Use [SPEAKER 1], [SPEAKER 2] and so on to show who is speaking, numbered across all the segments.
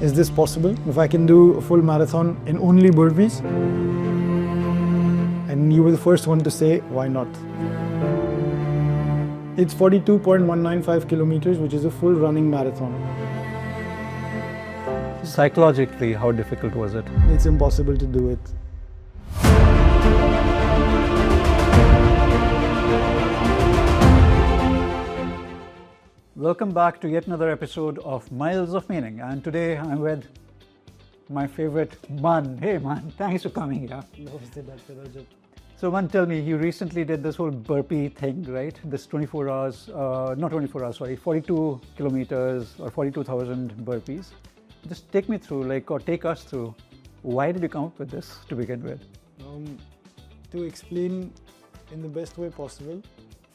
[SPEAKER 1] is this possible? If I can do a full marathon in only burpees, and you were the first one to say, why not? It's 42.195 kilometers, which is a full running marathon.
[SPEAKER 2] Psychologically, how difficult was it?
[SPEAKER 1] It's impossible to do it.
[SPEAKER 2] Welcome back to yet another episode of Miles of Meaning, and today I'm with my favorite Mann. Hey Mann, thanks for coming here.
[SPEAKER 1] Namaste, Dr. Rajat.
[SPEAKER 2] So Mann, tell me, you recently did this whole burpee thing, right? This 24 hours, not 24 hours, sorry, 42 kilometers or 42,000 burpees. Just take me through, or take us through, why did you come up with this to begin with?
[SPEAKER 1] To explain in the best way possible,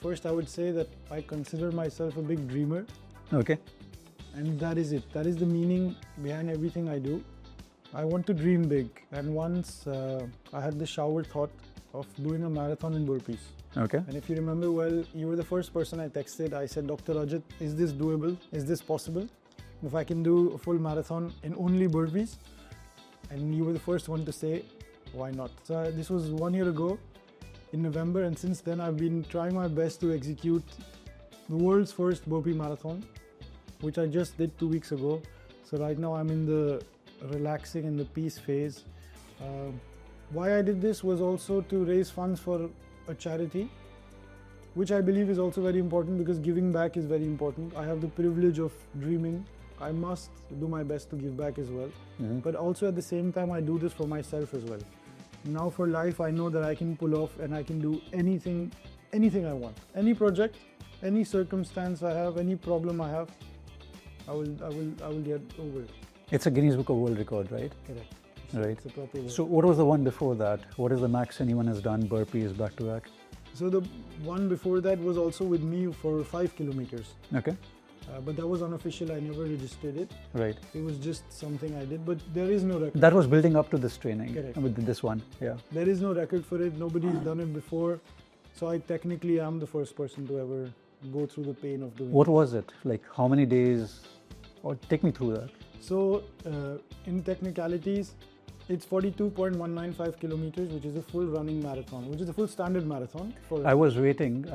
[SPEAKER 1] first I would say that I consider myself a big dreamer.
[SPEAKER 2] Okay.
[SPEAKER 1] And that is it. That is the meaning behind everything I do. I want to dream big. And once I had the shower thought of doing a marathon in burpees.
[SPEAKER 2] Okay.
[SPEAKER 1] And if you remember well, you were the first person I texted. I said, Dr. Rajat, is this doable? Is this possible? If I can do a full marathon in only burpees. And you were the first one to say, why not? So this was 1 year ago in November, and since then I've been trying my best to execute the world's first burpee marathon, which I just did 2 weeks ago. So right now I'm in the relaxing and the peace phase. Why I did this was also to raise funds for a charity, which I believe is also very important because giving back is very important. I have the privilege of dreaming. I must do my best to give back as well.
[SPEAKER 2] Mm-hmm.
[SPEAKER 1] But also at the same time, I do this for myself as well. Now for life, I know that I can pull off and I can do anything I want. Any project, any circumstance I have, any problem I have, I will get over it.
[SPEAKER 2] It's a Guinness Book of World Record, right?
[SPEAKER 1] Correct.
[SPEAKER 2] Right.
[SPEAKER 1] It's a proper word.
[SPEAKER 2] So what was the one before that? What is the max anyone has done burpees back to back?
[SPEAKER 1] So the one before that was also with me for 5 kilometers.
[SPEAKER 2] Okay.
[SPEAKER 1] But that was unofficial. I never registered it.
[SPEAKER 2] Right.
[SPEAKER 1] It was just something I did, but there is no record.
[SPEAKER 2] That was building up to this training.
[SPEAKER 1] Correct.
[SPEAKER 2] With this one. Yeah.
[SPEAKER 1] There is no record for it. Nobody's done it before. So I technically am the first person to ever go through the pain of doing it.
[SPEAKER 2] What was it? Like how many days? Or take me through that.
[SPEAKER 1] So in technicalities, it's 42.195 kilometers, which is a full running marathon, which is a full standard marathon.
[SPEAKER 2] I was waiting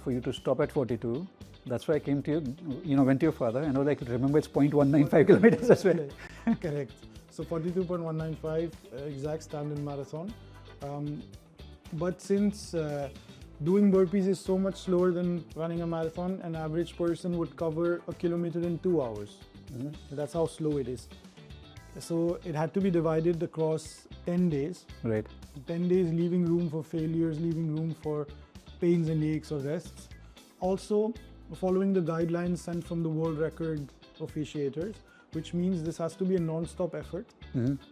[SPEAKER 2] for you to stop at 42. That's why I came to you, went to your father, and I was like, remember it's 0.195 kilometers as well.
[SPEAKER 1] Correct. So 42.195 exact standard marathon. But since doing burpees is so much slower than running a marathon, an average person would cover a kilometer in 2 hours.
[SPEAKER 2] Mm-hmm.
[SPEAKER 1] That's how slow it is. So it had to be divided across 10 days.
[SPEAKER 2] Right.
[SPEAKER 1] 10 days leaving room for failures, leaving room for pains and aches or rests. Also, following the guidelines sent from the world record officiators, which means this has to be a non-stop effort,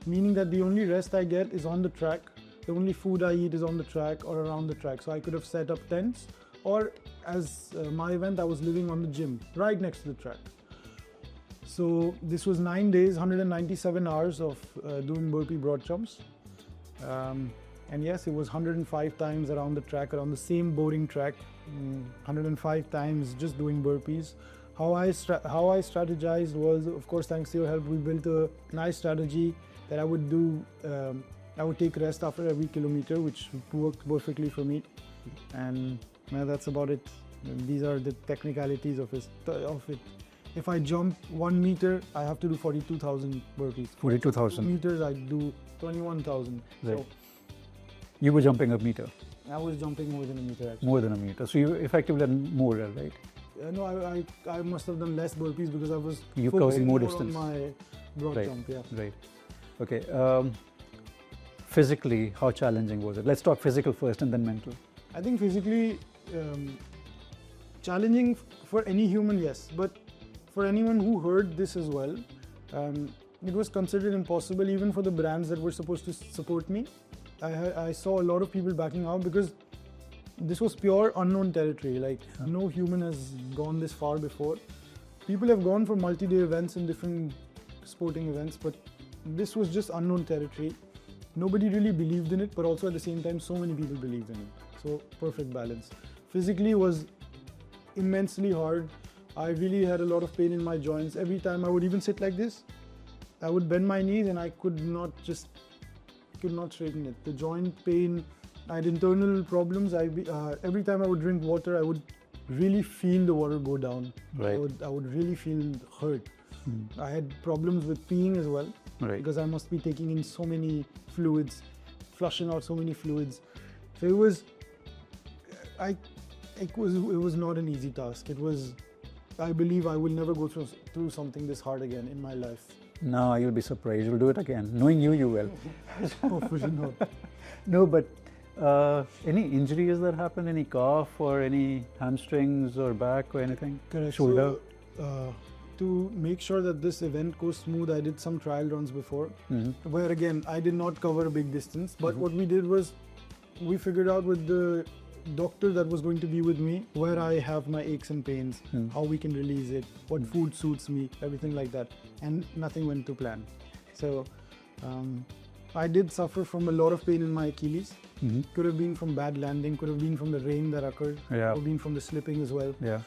[SPEAKER 1] meaning that the only rest I get is on the track, the only food I eat is on the track or around the track. So I could have set up tents, or as my event, I was living on the gym, right next to the track. So this was 9 days, 197 hours of doing burpee broad jumps. And yes, it was 105 times around the track, around the same boring track, 105 times just doing burpees. How I strategized was, of course, thanks to your help, we built a nice strategy that I would do. I would take rest after every kilometer, which worked perfectly for me. And that's about it. These are the technicalities of it. If I jump 1 meter, I have to do 42,000 burpees.
[SPEAKER 2] 42,000
[SPEAKER 1] meters, I do 21,000.
[SPEAKER 2] Right.
[SPEAKER 1] So
[SPEAKER 2] you were jumping a meter.
[SPEAKER 1] I was jumping more than a meter actually.
[SPEAKER 2] More than a meter. So you effectively done more, right?
[SPEAKER 1] No, I must have done less burpees because I was
[SPEAKER 2] You
[SPEAKER 1] focusing
[SPEAKER 2] covering more
[SPEAKER 1] more
[SPEAKER 2] distance.
[SPEAKER 1] on my broad
[SPEAKER 2] Right.
[SPEAKER 1] jump. Yeah.
[SPEAKER 2] Right. Okay. Physically, how challenging was it? Let's talk physical first and then mental.
[SPEAKER 1] I think physically challenging for any human, yes, but for anyone who heard this as well, it was considered impossible even for the brands that were supposed to support me. I saw a lot of people backing out because this was pure unknown territory. Like no human has gone this far before. People have gone for multi-day events and different sporting events, but this was just unknown territory. Nobody really believed in it, but also at the same time, so many people believed in it. So perfect balance. Physically was immensely hard. I really had a lot of pain in my joints. Every time I would even sit like this, I would bend my knees and I could not straighten it. The joint pain, I had internal problems. Every time I would drink water, I would really feel the water go down.
[SPEAKER 2] Right.
[SPEAKER 1] I would really feel hurt. I had problems with peeing as well,
[SPEAKER 2] Right.
[SPEAKER 1] because I must be taking in so many fluids, flushing out so many fluids. So it was not an easy task. I believe I will never go through something this hard again in my life.
[SPEAKER 2] No, you'll be surprised. You'll do it again. Knowing you, you will.
[SPEAKER 1] Hopefully not.
[SPEAKER 2] No, but any injuries that happened? Any calf or any hamstrings or back or anything?
[SPEAKER 1] Correct.
[SPEAKER 2] Shoulder?
[SPEAKER 1] So, to make sure that this event goes smooth, I did some trial runs before, where again, I did not cover a big distance. But what we did was, we figured out with the doctor that was going to be with me where I have my aches and pains, how we can release it, what food suits me, everything like that. And nothing went to plan. So I did suffer from a lot of pain in my Achilles. Could have been from bad landing, could have been from the rain that occurred, could have been from the slipping as well.
[SPEAKER 2] Yeah.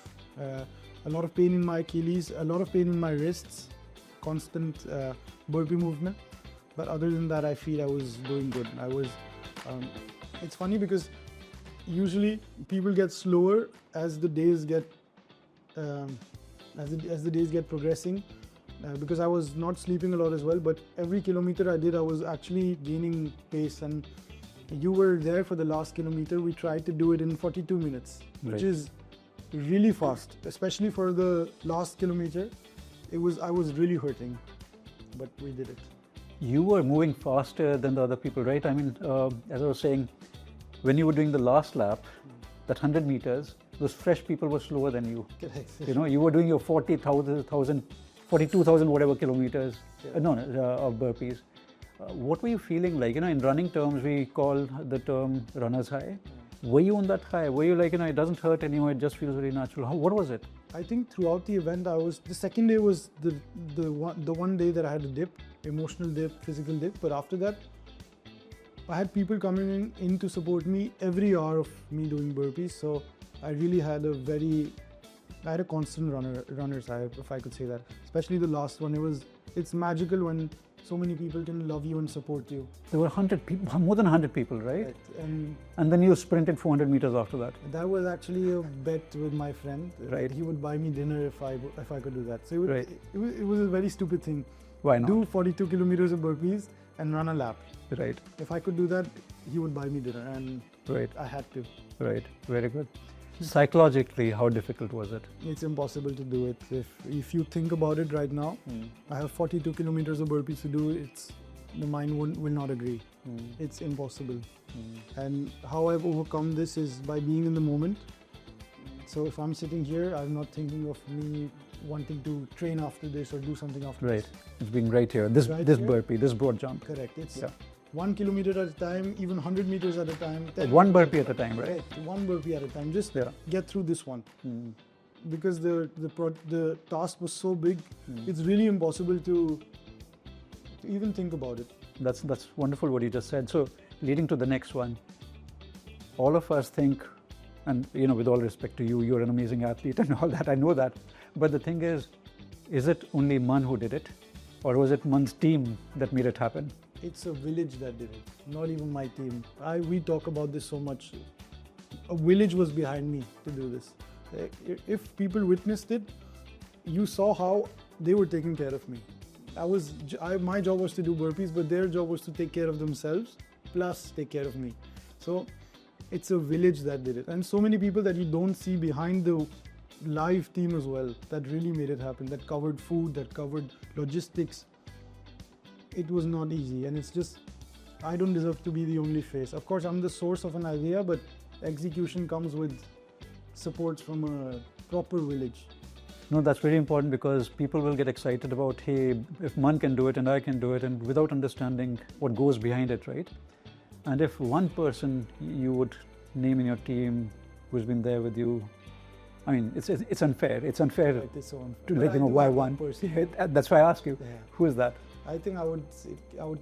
[SPEAKER 1] A lot of pain in my Achilles, a lot of pain in my wrists, constant burpee movement. But other than that, I feel I was doing good. It's funny because usually people get slower as the days get progressing, because I was not sleeping a lot as well. But every kilometer I did, I was actually gaining pace. And you were there for the last kilometer. We tried to do it in 42 minutes, which is really fast, especially for the last kilometer. I was really hurting, but we did it.
[SPEAKER 2] You were moving faster than the other people, right? I mean, as I was saying, when you were doing the last lap, that 100 meters, those fresh people were slower than you.
[SPEAKER 1] Correct.
[SPEAKER 2] You know, you were doing your 42,000 whatever kilometers, of burpees. What were you feeling like? You know, in running terms, we call the term runner's high. Were you on that high? Were you like, you know, it doesn't hurt anymore, it just feels very natural? What was it?
[SPEAKER 1] I think throughout the event, the second day was the one day that I had a dip, emotional dip, physical dip. But after that, I had people coming in to support me every hour of me doing burpees. So I really had a constant runner's high, if I could say that. Especially the last one. It's magical when so many people can love you and support you.
[SPEAKER 2] There were 100 people, more than 100 people, right?
[SPEAKER 1] And
[SPEAKER 2] then you sprinted 400 meters after that.
[SPEAKER 1] That was actually a bet with my friend.
[SPEAKER 2] Right.
[SPEAKER 1] He would buy me dinner if I could do that. So
[SPEAKER 2] Right.
[SPEAKER 1] it was a very stupid thing.
[SPEAKER 2] Why not?
[SPEAKER 1] Do 42 kilometers of burpees and run a lap.
[SPEAKER 2] Right.
[SPEAKER 1] If I could do that, he would buy me dinner, and
[SPEAKER 2] Right.
[SPEAKER 1] I had to.
[SPEAKER 2] Right. Very good. Psychologically, how difficult was it?
[SPEAKER 1] It's impossible to do it. If you think about it right now, I have 42 kilometers of burpees to do. The mind will not agree. It's impossible. And how I've overcome this is by being in the moment. So if I'm sitting here, I'm not thinking of me wanting to train after this or do something after
[SPEAKER 2] Right.
[SPEAKER 1] this.
[SPEAKER 2] It's being right here. This
[SPEAKER 1] Right
[SPEAKER 2] this
[SPEAKER 1] here?
[SPEAKER 2] burpee, this broad jump.
[SPEAKER 1] Correct. It's
[SPEAKER 2] Yeah.
[SPEAKER 1] 1 kilometer at a time, even 100 meters at a time. 10
[SPEAKER 2] One burpee at a time, right?
[SPEAKER 1] Right, one burpee at a time. Just
[SPEAKER 2] Yeah.
[SPEAKER 1] get through this one. Because the task was so big, it's really impossible to even think about it.
[SPEAKER 2] That's wonderful what you just said. So leading to the next one, all of us think, and you know, with all respect to you, you're an amazing athlete and all that, I know that. But the thing is it only Mann who did it? Or was it Mann's team that made it happen?
[SPEAKER 1] It's a village that did it, not even my team. We talk about this so much. A village was behind me to do this. If people witnessed it, you saw how they were taking care of me. My job was to do burpees, but their job was to take care of themselves, plus take care of me. So it's a village that did it. And so many people that you don't see behind the live team as well, that really made it happen, that covered food, that covered logistics. It was not easy, and it's just, I don't deserve to be the only face. Of course, I'm the source of an idea, but execution comes with support from a proper village.
[SPEAKER 2] No, that's very important because people will get excited about, hey, if Mann can do it and I can do it, and without understanding what goes behind it, right? And if one person you would name in your team who's been there with you, I mean, it's unfair. It's unfair
[SPEAKER 1] Right, it's so unfair.
[SPEAKER 2] to
[SPEAKER 1] But
[SPEAKER 2] let
[SPEAKER 1] I
[SPEAKER 2] you know
[SPEAKER 1] do
[SPEAKER 2] why
[SPEAKER 1] have
[SPEAKER 2] one.
[SPEAKER 1] person.
[SPEAKER 2] That's why I ask you,
[SPEAKER 1] Yeah.
[SPEAKER 2] who is that?
[SPEAKER 1] I think I would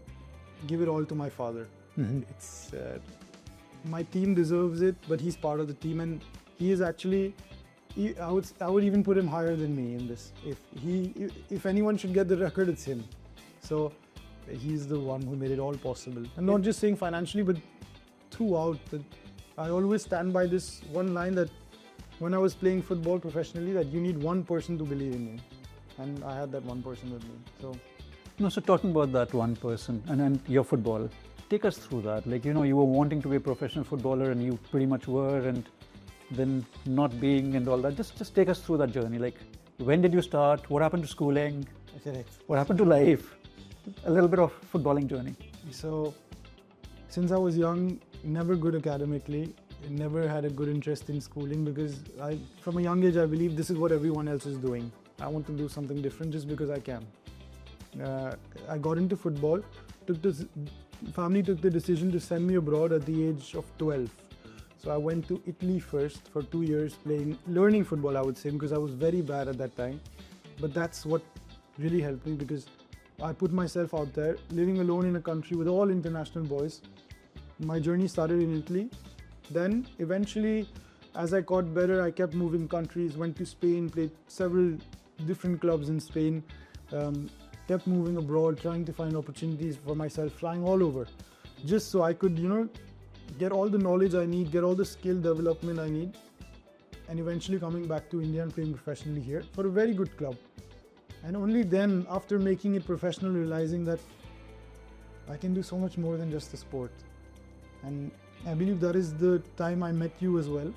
[SPEAKER 1] give it all to my father. It's my team deserves it, but he's part of the team, and he is actually. I would even put him higher than me in this. If anyone should get the record, it's him. So he's the one who made it all possible. And not just saying financially, but throughout. That I always stand by this one line that when I was playing football professionally, that you need one person to believe in you. And I had that one person with me. So.
[SPEAKER 2] No, so talking about that one person and your football, take us through that. Like, you were wanting to be a professional footballer and you pretty much were, and then not being and all that. Just take us through that journey. Like, when did you start? What happened to schooling?
[SPEAKER 1] Correct.
[SPEAKER 2] What happened to life? A little bit of footballing journey.
[SPEAKER 1] So, since I was young, never good academically, never had a good interest in schooling because from a young age, I believe this is what everyone else is doing. I want to do something different just because I can. I got into football. Family took the decision to send me abroad at the age of 12. So I went to Italy first for 2 years learning football, I would say, because I was very bad at that time. But that's what really helped me because I put myself out there, living alone in a country with all international boys. My journey started in Italy. Then eventually, as I got better, I kept moving countries, went to Spain, played several different clubs in Spain, kept moving abroad, trying to find opportunities for myself, flying all over, just so I could, get all the knowledge I need, get all the skill development I need, and eventually coming back to India and playing professionally here for a very good club. And only then, after making it professional, realizing that I can do so much more than just the sport. And I believe that is the time I met you as well.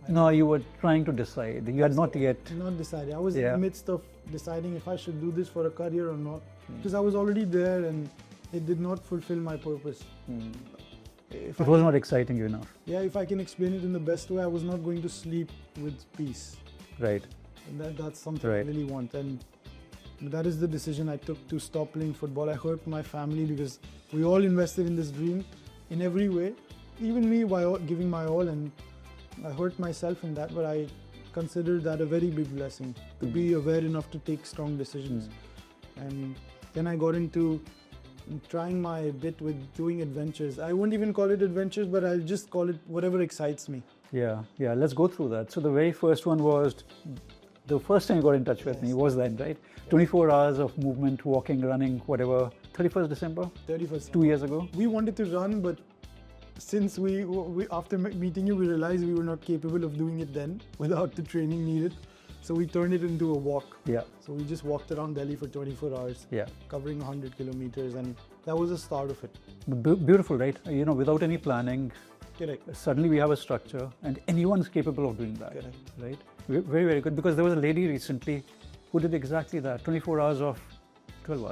[SPEAKER 2] No, you were trying to decide. You had not yet.
[SPEAKER 1] Not decided. I was in the midst of deciding if I should do this for a career or not. Because I was already there and it did not fulfill my purpose.
[SPEAKER 2] It was not exciting you enough.
[SPEAKER 1] Yeah, if I can explain it in the best way, I was not going to sleep with peace.
[SPEAKER 2] Right.
[SPEAKER 1] And that's something I really want. And that is the decision I took to stop playing football. I hurt my family because we all invested in this dream in every way. Even me, by giving my all, and I hurt myself in that, but I consider that a very big blessing to be aware enough to take strong decisions. And then I got into trying my bit with doing adventures. I won't even call it adventures, but I'll just call it whatever excites me.
[SPEAKER 2] Yeah, let's go through that. So the very first one was, the first time you got in touch with me was then, right? 24 hours of movement, walking, running, whatever. 31st December?
[SPEAKER 1] 31st.
[SPEAKER 2] 2 years ago?
[SPEAKER 1] We wanted to run, but since we after meeting you, we realized we were not capable of doing it then without the training needed. So we turned it into a walk.
[SPEAKER 2] Yeah.
[SPEAKER 1] So we just walked around Delhi for 24 hours, covering 100 kilometers, and that was the start of it.
[SPEAKER 2] Beautiful, right? Without any planning.
[SPEAKER 1] Correct.
[SPEAKER 2] Suddenly we have a structure, and anyone's capable of doing that.
[SPEAKER 1] Correct.
[SPEAKER 2] Right? Very, very good. Because there was a lady recently who did exactly that. 24 hours of 12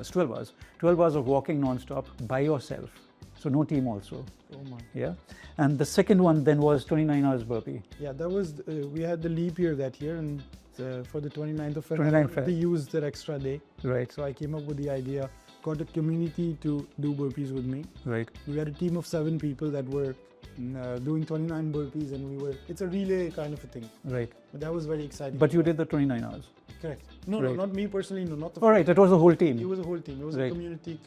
[SPEAKER 2] hours of walking non-stop by yourself. So no team also.
[SPEAKER 1] Oh my.
[SPEAKER 2] Yeah. And the second one then was 29 hours burpee.
[SPEAKER 1] Yeah, that was, we had the leap year that year, and for the 29th of February, they used that extra day.
[SPEAKER 2] Right.
[SPEAKER 1] So I came up with the idea, got a community to do burpees with me.
[SPEAKER 2] Right.
[SPEAKER 1] We had a team of 7 people that were doing 29 burpees, and it's a relay kind of a thing.
[SPEAKER 2] Right.
[SPEAKER 1] But that was very exciting.
[SPEAKER 2] But you did the 29 hours.
[SPEAKER 1] Correct. No, not me personally, no, not the.
[SPEAKER 2] All right, it was the whole team.
[SPEAKER 1] It was a whole team. It was a community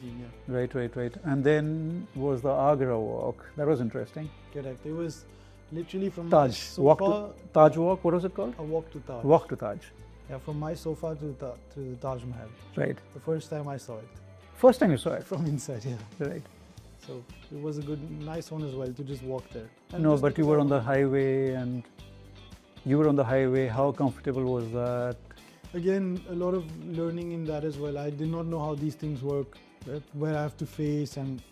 [SPEAKER 1] team, yeah.
[SPEAKER 2] Right. And then was the Agra walk. That was interesting.
[SPEAKER 1] Correct. It was literally from
[SPEAKER 2] Taj.
[SPEAKER 1] Sofa,
[SPEAKER 2] Taj walk. What was it called?
[SPEAKER 1] A walk to Taj.
[SPEAKER 2] Walk to Taj.
[SPEAKER 1] Yeah, from my sofa to the Taj Mahal.
[SPEAKER 2] Right.
[SPEAKER 1] The first time I saw it.
[SPEAKER 2] First time you saw it?
[SPEAKER 1] From inside, yeah.
[SPEAKER 2] Right.
[SPEAKER 1] So it was a nice one as well to just walk there. And
[SPEAKER 2] no, but you were on the highway How comfortable was that?
[SPEAKER 1] Again, a lot of learning in that as well. I did not know how these things work, where I have to face, and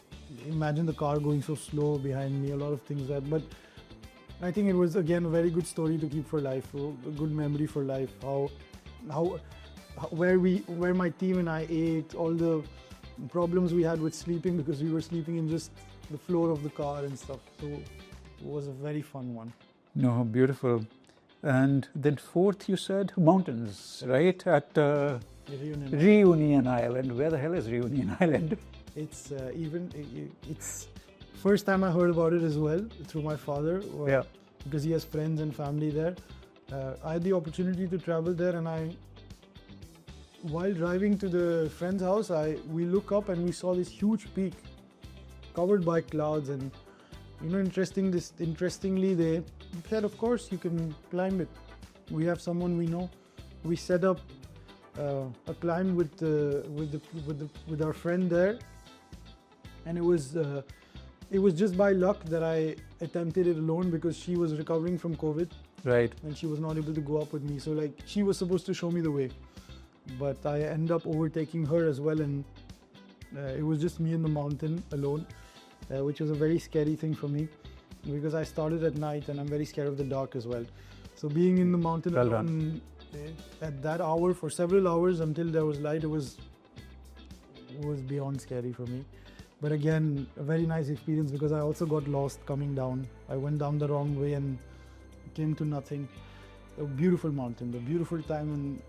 [SPEAKER 1] imagine the car going so slow behind me, a lot of things that. But I think it was, again, a very good story to keep for life, a good memory for life. Where my team and I ate, all the problems we had with sleeping because we were sleeping in just the floor of the car and stuff. So it was a very fun one.
[SPEAKER 2] No, beautiful. And then fourth, you said mountains, right? At Reunion Island. Where the hell is Reunion Island?
[SPEAKER 1] It's first time I heard about it as well through my father. Because he has friends and family there. I had the opportunity to travel there, and while driving to the friend's house, we look up and we saw this huge peak covered by clouds, and interestingly, they said, of course, you can climb it. We have someone we know. We set up a climb with our friend there, and it was just by luck that I attempted it alone because she was recovering from COVID
[SPEAKER 2] Right.
[SPEAKER 1] and she was not able to go up with me. So like she was supposed to show me the way, but I ended up overtaking her as well, and it was just me in the mountain alone, which was a very scary thing for me because I started at night and I'm very scared of the dark as well. So being in the mountain
[SPEAKER 2] Well
[SPEAKER 1] alone at that hour for several hours until there was light, it was beyond scary for me. But again, a very nice experience because I also got lost coming down. I went down the wrong way and came to nothing. A beautiful mountain, a beautiful time, and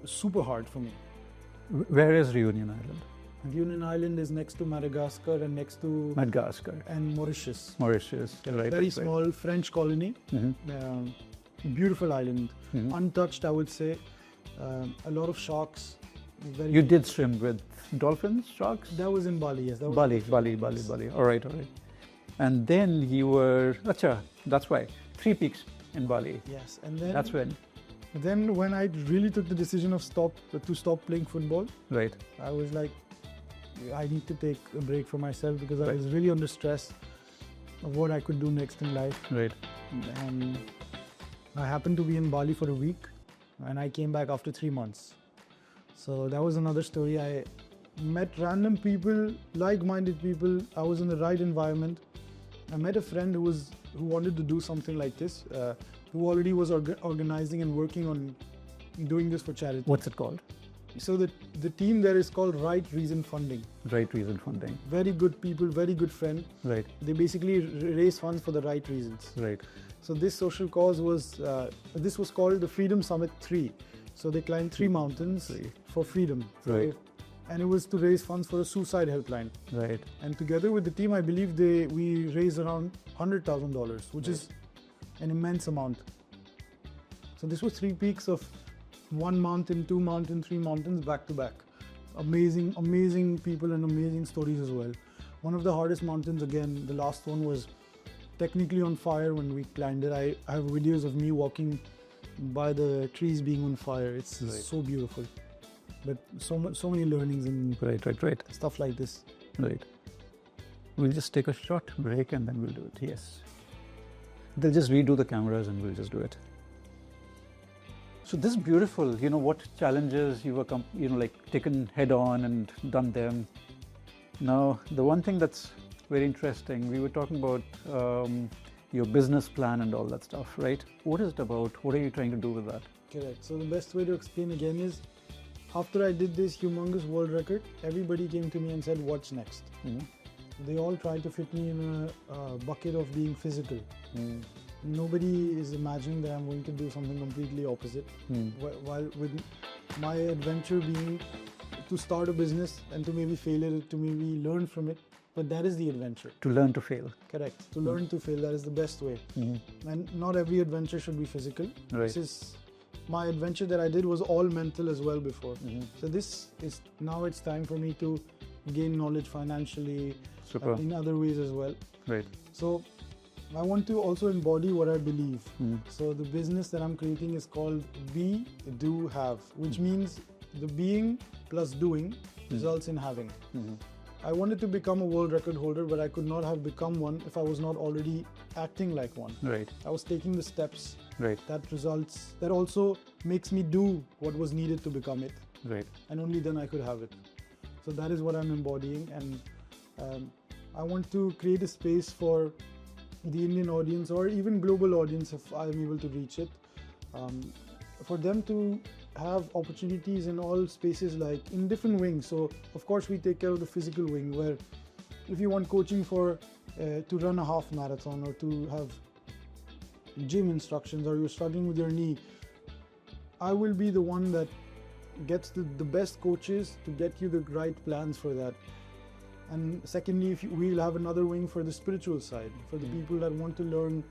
[SPEAKER 1] super hard for me.
[SPEAKER 2] Where is Reunion Island?
[SPEAKER 1] Reunion Island is next to Madagascar and next to
[SPEAKER 2] Madagascar.
[SPEAKER 1] and Mauritius.
[SPEAKER 2] Mauritius. Right.
[SPEAKER 1] Very
[SPEAKER 2] right.
[SPEAKER 1] small French colony. Beautiful island, untouched, I would say. A lot of sharks. Very
[SPEAKER 2] You did swim with dolphins, sharks?
[SPEAKER 1] That was in Bali, yes. That was
[SPEAKER 2] Bali. All right. And then you were, that's why, 3 peaks in Bali.
[SPEAKER 1] Yes, and then
[SPEAKER 2] That's when,
[SPEAKER 1] when I really took the decision of to stop playing football,
[SPEAKER 2] right.
[SPEAKER 1] I was like, I need to take a break for myself because I
[SPEAKER 2] Right.
[SPEAKER 1] was really under stress of what I could do next in life.
[SPEAKER 2] Right.
[SPEAKER 1] And I happened to be in Bali for a week and I came back after 3 months. So that was another story. I met random people, like-minded people. I was in the right environment. I met a friend who wanted to do something like this, who already was organizing and working on doing this for charity.
[SPEAKER 2] What's it called?
[SPEAKER 1] So the team there is called Right Reason Funding.
[SPEAKER 2] Right Reason Funding.
[SPEAKER 1] Very good people, very good friend.
[SPEAKER 2] Right.
[SPEAKER 1] They basically raise funds for the right reasons.
[SPEAKER 2] Right.
[SPEAKER 1] So this social cause this was called the Freedom Summit 3. So they climbed 3 mountains for freedom.
[SPEAKER 2] Right.
[SPEAKER 1] And it was to raise funds for a suicide helpline.
[SPEAKER 2] Right.
[SPEAKER 1] And together with the team, I believe we raised around $100,000, which is an immense amount. So this was 3 peaks of 1 mountain, 2 mountains, 3 mountains back to back. Amazing people and amazing stories as well. One of the hardest mountains, again, the last one was technically on fire when we climbed it. I have videos of me walking by the trees being on fire. It's so beautiful. But so many learnings and
[SPEAKER 2] Right.
[SPEAKER 1] stuff like this.
[SPEAKER 2] Right. We'll just take a short break and then we'll do it. Yes. They'll just redo the cameras and we'll just do it. So this is beautiful. What challenges you were, taken head on and done them. Now, the one thing that's very interesting, we were talking about your business plan and all that stuff, right? What is it about? What are you trying to do with that?
[SPEAKER 1] Correct. So the best way to explain again is, after I did this humongous world record, everybody came to me and said, what's next? They all tried to fit me in a bucket of being physical. Nobody is imagining that I'm going to do something completely opposite. While with my adventure being to start a business and to maybe fail it, to maybe learn from it. But that is the adventure.
[SPEAKER 2] To learn to fail.
[SPEAKER 1] Correct. To learn to fail, that is the best way. And not every adventure should be physical.
[SPEAKER 2] Right.
[SPEAKER 1] My adventure that I did was all mental as well before. So now it's time for me to gain knowledge financially, in other ways as well.
[SPEAKER 2] Right.
[SPEAKER 1] So I want to also embody what I believe. So the business that I'm creating is called Be, Do, Have, which means the being plus doing results in having. I wanted to become a world record holder, but I could not have become one if I was not already acting like one.
[SPEAKER 2] Right.
[SPEAKER 1] I was taking the steps
[SPEAKER 2] Right.
[SPEAKER 1] that also makes me do what was needed to become it.
[SPEAKER 2] Right.
[SPEAKER 1] And only then I could have it. So that is what I'm embodying, and I want to create a space for the Indian audience or even global audience if I'm able to reach it, for them to have opportunities in all spaces, like in different wings. So of course we take care of the physical wing, where if you want coaching for to run a half marathon or to have gym instructions, or you're struggling with your knee, I will be the one that gets the best coaches to get you the right plans for that. And secondly, we'll have another wing for the spiritual side, for the people that want to learn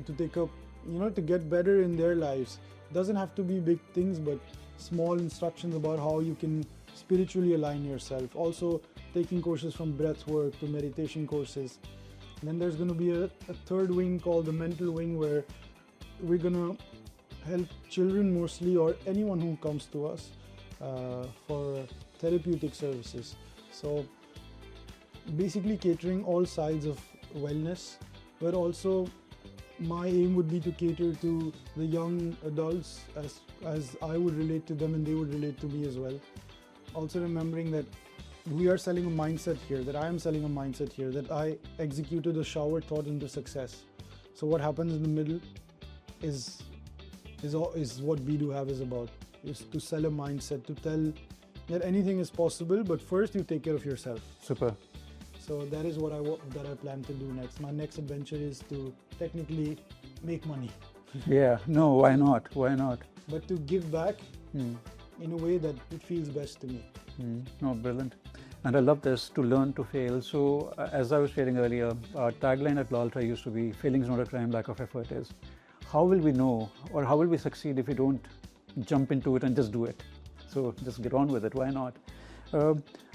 [SPEAKER 1] to take up, to get better in their lives. It doesn't have to be big things, but small instructions about how you can spiritually align yourself. Also taking courses from breath work to meditation courses. And then there's going to be a third wing called the mental wing, where we're going to help children mostly, or anyone who comes to us, for therapeutic services. So basically catering all sides of wellness, but also my aim would be to cater to the young adults as I would relate to them and they would relate to me as well. Also remembering that we are selling a mindset here, that I am selling a mindset here, that I executed a shower thought into success. So what happens in the middle is what We Do Have is about, is to sell a mindset, to tell that anything is possible, but first you take care of yourself.
[SPEAKER 2] Super.
[SPEAKER 1] So that is what I plan to do next. My next adventure is to technically make money.
[SPEAKER 2] Yeah, no, why not? Why not?
[SPEAKER 1] But to give back in a way that it feels best to me.
[SPEAKER 2] No, brilliant. And I love this, to learn to fail. So as I was sharing earlier, our tagline at Laltra used to be, "Failing is not a crime, lack of effort is." How will we know, or how will we succeed if we don't jump into it and just do it? So just get on with it, why not?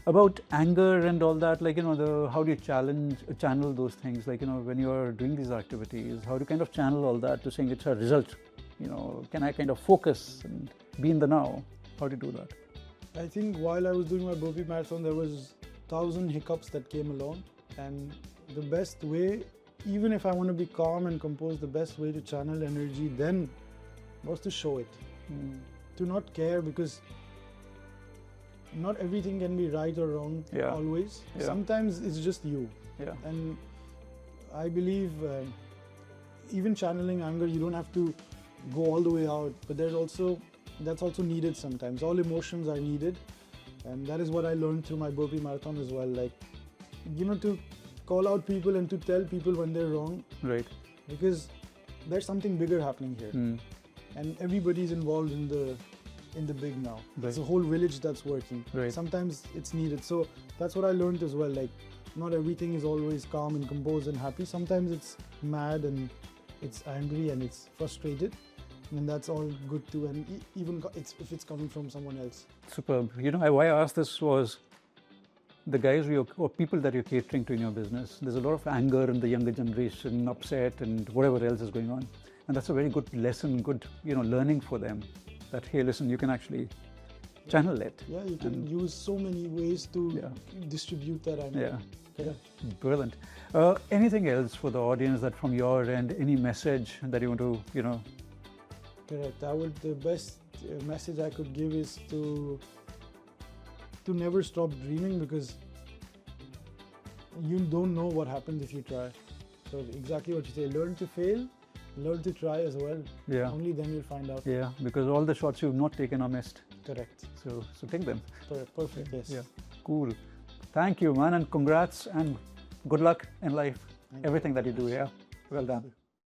[SPEAKER 2] About anger and all that, like, how do you channel those things? Like, when you're doing these activities, how do you kind of channel all that to saying it's a result? Can I kind of focus and be in the now? How do you do that?
[SPEAKER 1] I think while I was doing my burpee marathon, there was 1,000 hiccups that came along, and the best way, even if I want to be calm and composed, the best way to channel energy then was to show it. To not care, because not everything can be right or wrong always.
[SPEAKER 2] Yeah.
[SPEAKER 1] Sometimes it's just you.
[SPEAKER 2] Yeah.
[SPEAKER 1] And I believe even channeling anger, you don't have to go all the way out, but that's also needed sometimes. All emotions are needed, and that is what I learned through my burpee marathon as well. Like, to call out people and to tell people when they're wrong.
[SPEAKER 2] Right.
[SPEAKER 1] Because there's something bigger happening here, and everybody's involved in the big now.
[SPEAKER 2] Right.
[SPEAKER 1] There's a whole village that's working.
[SPEAKER 2] Right.
[SPEAKER 1] Sometimes it's needed. So that's what I learned as well. Like, not everything is always calm and composed and happy. Sometimes it's mad and it's angry and it's frustrated, and that's all good too. And even if it's coming from someone else.
[SPEAKER 2] Superb. Why I asked this was, the guys or people that you're catering to in your business, there's a lot of anger in the younger generation, upset and whatever else is going on. And that's a very good lesson, good learning for them, that, hey, listen, you can actually channel it.
[SPEAKER 1] Yeah, you can use so many ways to distribute that anger.
[SPEAKER 2] Yeah.
[SPEAKER 1] Correct.
[SPEAKER 2] Brilliant. Anything else for the audience that from your end, any message that you want to,
[SPEAKER 1] Correct. The best message I could give is to never stop dreaming, because you don't know what happens if you try. So exactly what you say, learn to fail, learn to try as well.
[SPEAKER 2] Yeah.
[SPEAKER 1] Only then you'll find out.
[SPEAKER 2] Yeah, because all the shots you've not taken are missed.
[SPEAKER 1] Correct.
[SPEAKER 2] So take them.
[SPEAKER 1] Perfect, yes.
[SPEAKER 2] Yeah, cool. Thank you, man, and congrats and good luck in life. Everything that you do, yeah. Well done.